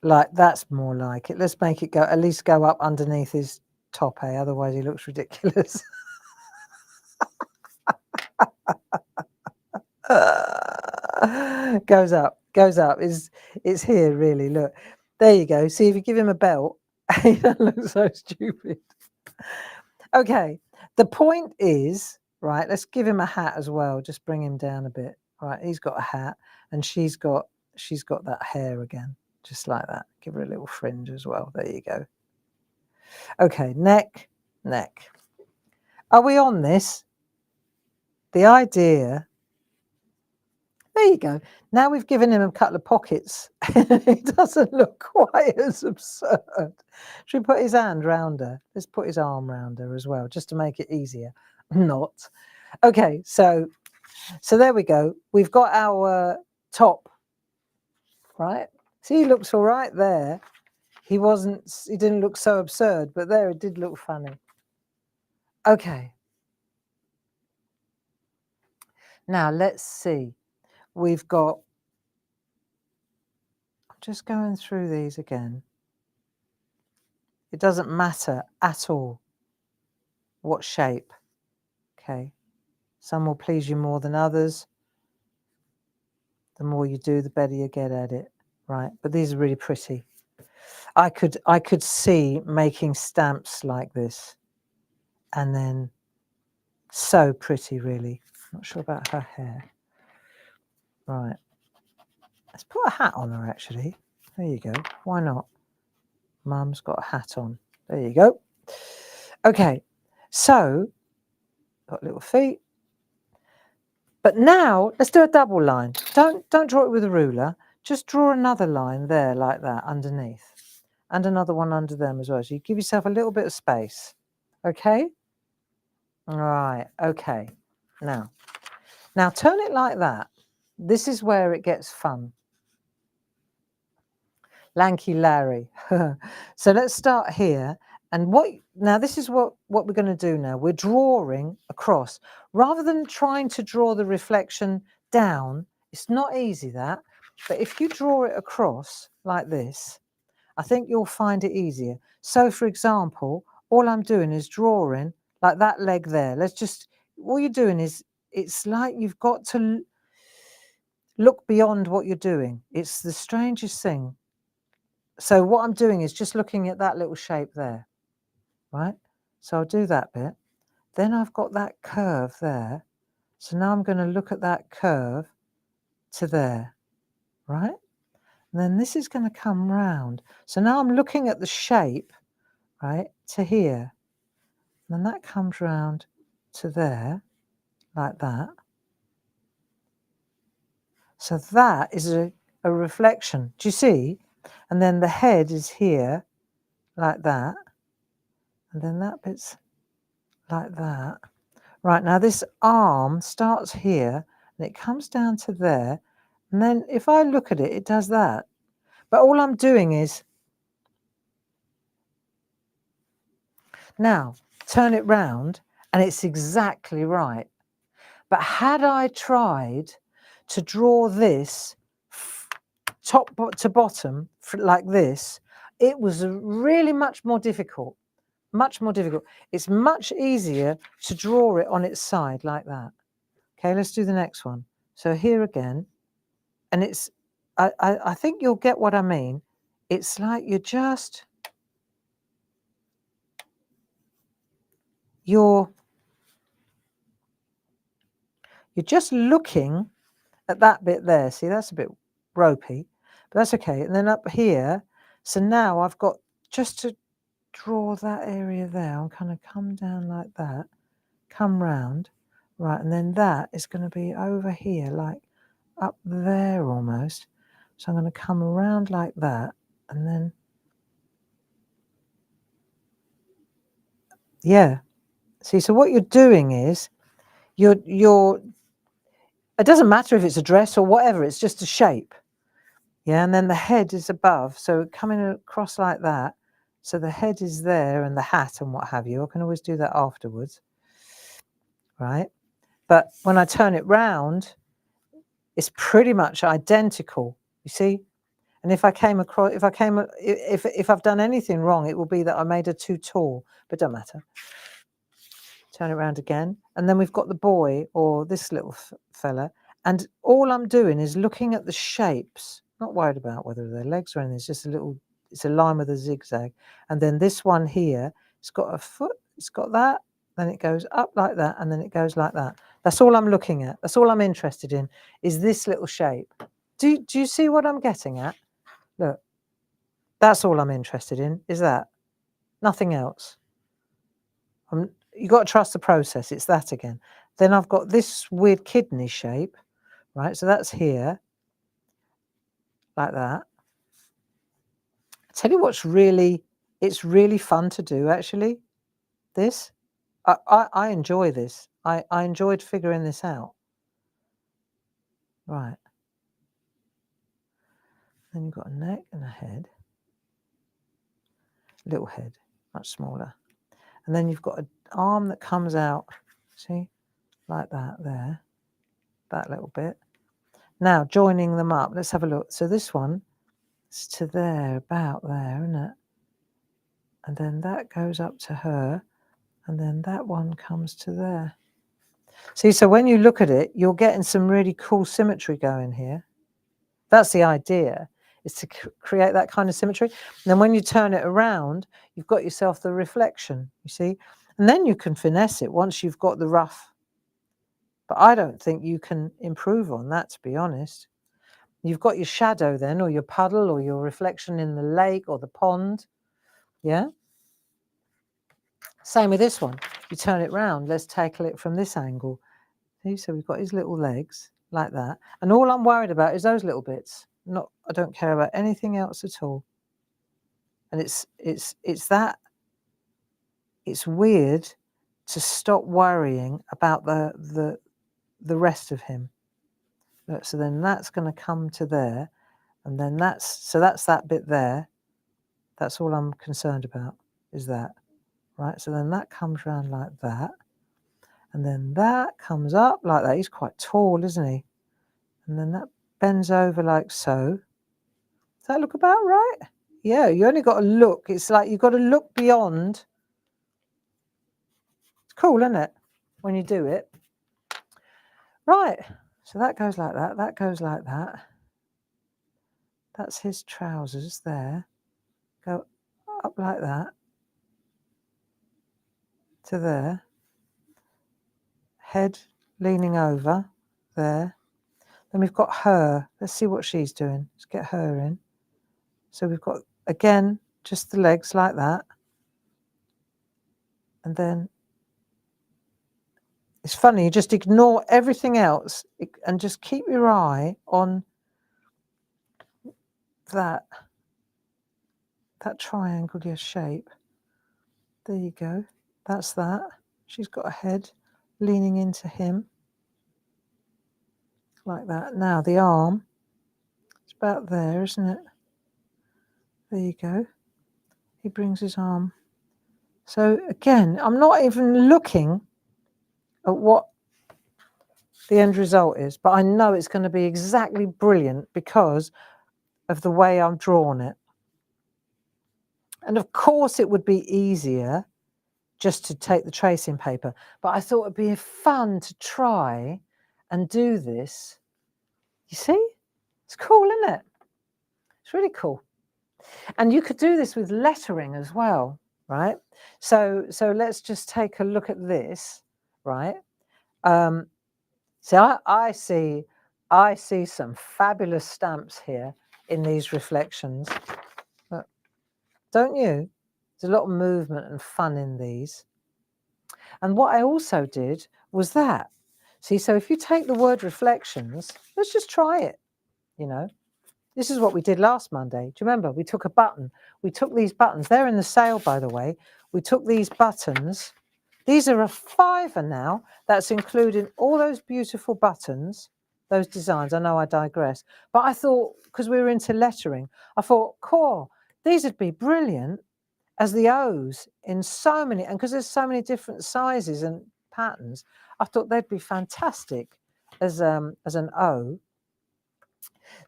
like, that's more like it. Let's make it go, at least go up underneath his top, otherwise he looks ridiculous. Goes up. It's here really. Look, there you go. See, if you give him a belt, he doesn't look so stupid. Okay, the point is, right, let's give him a hat as well. Just bring him down a bit. Right, he's got a hat and she's got that hair again, just like that. Give her a little fringe as well. There you go. Okay, neck. Are we on this? The idea, there you go. Now we've given him a couple of pockets. It doesn't look quite as absurd. Should we put his hand round her? Let's put his arm round her as well, just to make it easier. Not. Okay, so there we go. We've got our top, right? See, he looks all right there. He didn't look so absurd, but there it did look funny. Okay. Now let's see. We've got, I'm just going through these again. It doesn't matter at all what shape. Okay. Some will please you more than others. The more you do, the better you get at it. Right. But these are really pretty. I could see making stamps like this. And then so pretty, really. Not sure about her hair. Right. Let's put a hat on her, actually. There you go. Why not? Mum's got a hat on. There you go. Okay. So, got little feet. But now, let's do a double line. Don't draw it with a ruler. Just draw another line there, like that, underneath. And another one under them as well. So you give yourself a little bit of space. Okay? All right. Okay. Now turn it like that. This is where it gets fun. Lanky Larry. So let's start here. And now this is what we're going to do now. We're drawing across. Rather than trying to draw the reflection down, it's not easy that. But if you draw it across like this, I think you'll find it easier. So for example, all I'm doing is drawing like that leg there. All you're doing is, it's like you've got to look beyond what you're doing. It's the strangest thing. So what I'm doing is just looking at that little shape there, right? So I'll do that bit. Then I've got that curve there. So now I'm going to look at that curve to there, right? And then this is going to come round. So now I'm looking at the shape, right, to here. And then that comes round to there, like that. So that is a reflection. Do you see? And then the head is here like that. And then that bit's like that. Right, now this arm starts here and it comes down to there. And then if I look at it, it does that. But all I'm doing is, now turn it round and it's exactly right. But had I tried to draw this top to bottom like this, it was really much more difficult. Much more difficult. It's much easier to draw it on its side like that. Okay, let's do the next one. So here again, and it's, I think you'll get what I mean. It's like you're just looking at that bit there. See, that's a bit ropey, but that's okay. And then up here, so now I've got just to draw that area there. I'm kind of come down like that, come round, right, and then that is going to be over here, like up there almost. So I'm going to come around like that, and then, yeah. See, so what you're doing is, you're it doesn't matter if it's a dress or whatever, it's just a shape. Yeah, and then the head is above, so coming across like that. So the head is there and the hat and what have you. I can always do that afterwards, right? But when I turn it round, it's pretty much identical, you see? And if I came across, if I've done anything wrong, it will be that I made her too tall, but don't matter. Turn it around again. And then we've got the boy or this little fella. And all I'm doing is looking at the shapes, not worried about whether they're legs or anything. It's just it's a line with a zigzag. And then this one here, it's got a foot, it's got that, then it goes up like that, and then it goes like that. That's all I'm looking at. That's all I'm interested in, is this little shape. Do you see what I'm getting at? Look, that's all I'm interested in, is that. Nothing else. You've got to trust the process. It's that again. Then I've got this weird kidney shape, right? So that's here, like that. I tell you what's it's really fun to do, actually, this. I enjoy this. I enjoyed figuring this out. Right. Then you've got a neck and a head. Little head, much smaller. And then you've got an arm that comes out, see, like that there, that little bit. Now, joining them up, let's have a look. So this one is to there, about there, isn't it? And then that goes up to her, and then that one comes to there. See, so when you look at it, you're getting some really cool symmetry going here. That's the idea, is to create that kind of symmetry. And then when you turn it around, you've got yourself the reflection, you see? And then you can finesse it once you've got the rough. But I don't think you can improve on that, to be honest. You've got your shadow then, or your puddle, or your reflection in the lake or the pond. Yeah? Same with this one. You turn it round. Let's tackle it from this angle. See, so we've got his little legs like that. And all I'm worried about is those little bits. I don't care about anything else at all. And it's weird to stop worrying about the rest of him. Look, so then that's going to come to there, and then that's that bit there. That's all I'm concerned about, is that, right? So then that comes around like that, and then that comes up like that. He's quite tall, isn't he? And then that bends over like so. Does that look about right? Yeah, you only got to look. It's like you've got to look beyond. It's cool, isn't it, when you do it? Right, so that goes like that. That goes like that. That's his trousers there. Go up like that to there. Head leaning over there. Then we've got her. Let's see what she's doing. Let's get her in. So we've got, again, just the legs like that. And then It's funny, you just ignore everything else and just keep your eye on that triangular shape. There you go. That's that. She's got a head leaning into him like that. Now the arm, it's about there, isn't it? There you go. He brings his arm. So again, I'm not even looking at what the end result is, but I know it's going to be exactly brilliant because of the way I've drawn it. And of course it would be easier just to take the tracing paper, but I thought it'd be fun to try and do this. You see? It's cool, isn't it? It's really cool. And you could do this with lettering as well, right? So let's just take a look at this, right? So I see some fabulous stamps here in these reflections. But don't you? There's a lot of movement and fun in these. And what I also did was that. See, so if you take the word reflections, let's just try it, you know. This is what we did last Monday. Do you remember? We took a button. We took these buttons. They're in the sale, by the way. We took these buttons. These are a £5 now. That's including all those beautiful buttons, those designs. I know I digress. But I thought, because we were into lettering, I thought, cool, these would be brilliant as the O's in so many, and because there's so many different sizes and patterns, I thought they'd be fantastic as an O.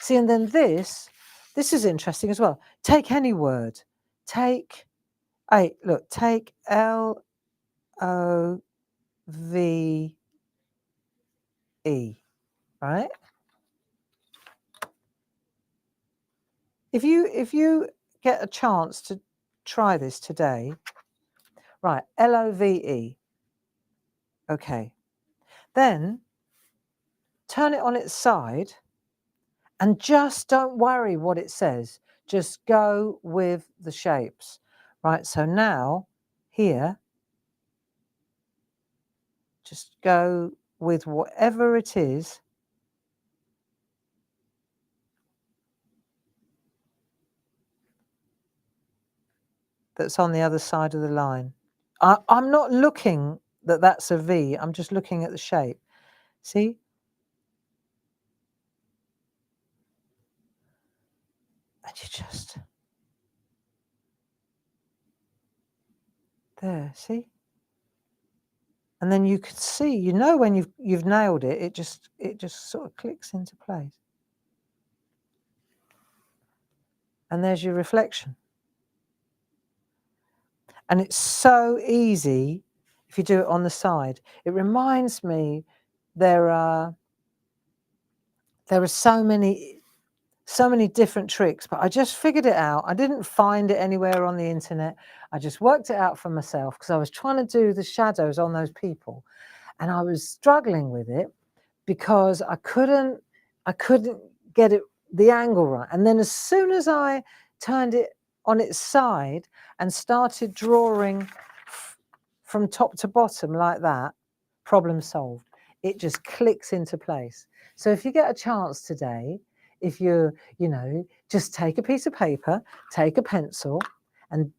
See, and then this is interesting as well. Take any word. Take L-O-V-E, right? If you get a chance to try this today, right, L-O-V-E, okay, then turn it on its side and just don't worry what it says. Just go with the shapes, right? So now here, just go with whatever it is that's on the other side of the line. I'm not looking that that's a V. I'm just looking at the shape. See? And you just... There, see? And then you could see, you know, when you've nailed it, it just sort of clicks into place. And there's your reflection. And it's so easy if you do it on the side. It reminds me there are so many different tricks, but I just figured it out. I didn't find it anywhere on the internet. I just worked it out for myself because I was trying to do the shadows on those people, and I was struggling with it because I couldn't get it the angle right. And then as soon as I turned it on its side and started drawing from top to bottom like that, problem solved. It just clicks into place. So if you get a chance today, if you just take a piece of paper, take a pencil, and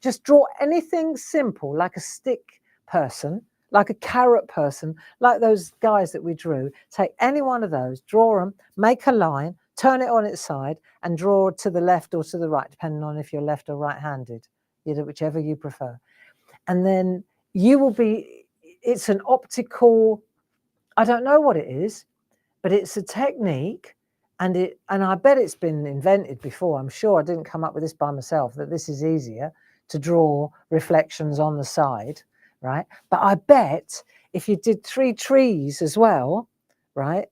just draw anything simple, like a stick person, like a carrot person, like those guys that we drew. Take any one of those, draw them, make a line, turn it on its side, and draw to the left or to the right, depending on if you're left or right-handed, whichever you prefer. And then you will be, it's an optical, I don't know what it is, but it's a technique, and I bet it's been invented before. I'm sure I didn't come up with this by myself, that this is easier to draw reflections on the side, right? But I bet if you did 3 trees as well, right,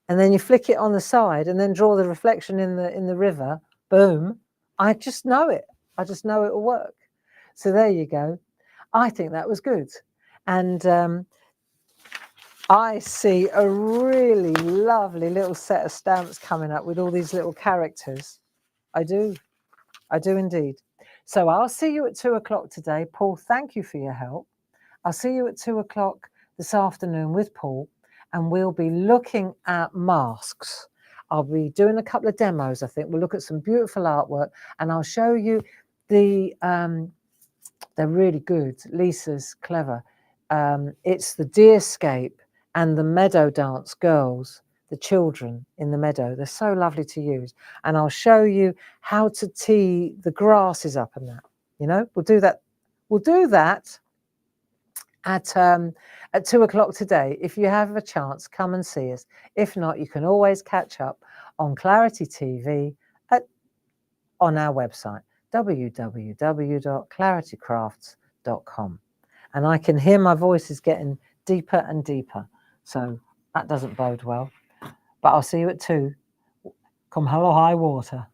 and then you flick it on the side and then draw the reflection in the river, boom, I just know it. I just know it will work. So there you go. I think that was good. And I see a really lovely little set of stamps coming up with all these little characters. I do indeed. So I'll see you at 2 o'clock today. Paul, thank you for your help. I'll see you at 2 o'clock this afternoon with Paul, and we'll be looking at masks. I'll be doing a couple of demos, I think. We'll look at some beautiful artwork, and I'll show you the, they're really good. Lisa's clever. It's the Deerscape and the Meadow Dance girls, the children in the meadow. They're so lovely to use. And I'll show you how to tee the grasses up and that. You know, we'll do that. We'll do that at 2 o'clock today. If you have a chance, come and see us. If not, you can always catch up on Clarity TV on our website, www.claritycrafts.com. And I can hear my voice is getting deeper and deeper, so that doesn't bode well. But I'll see you at 2. Come hell or high water.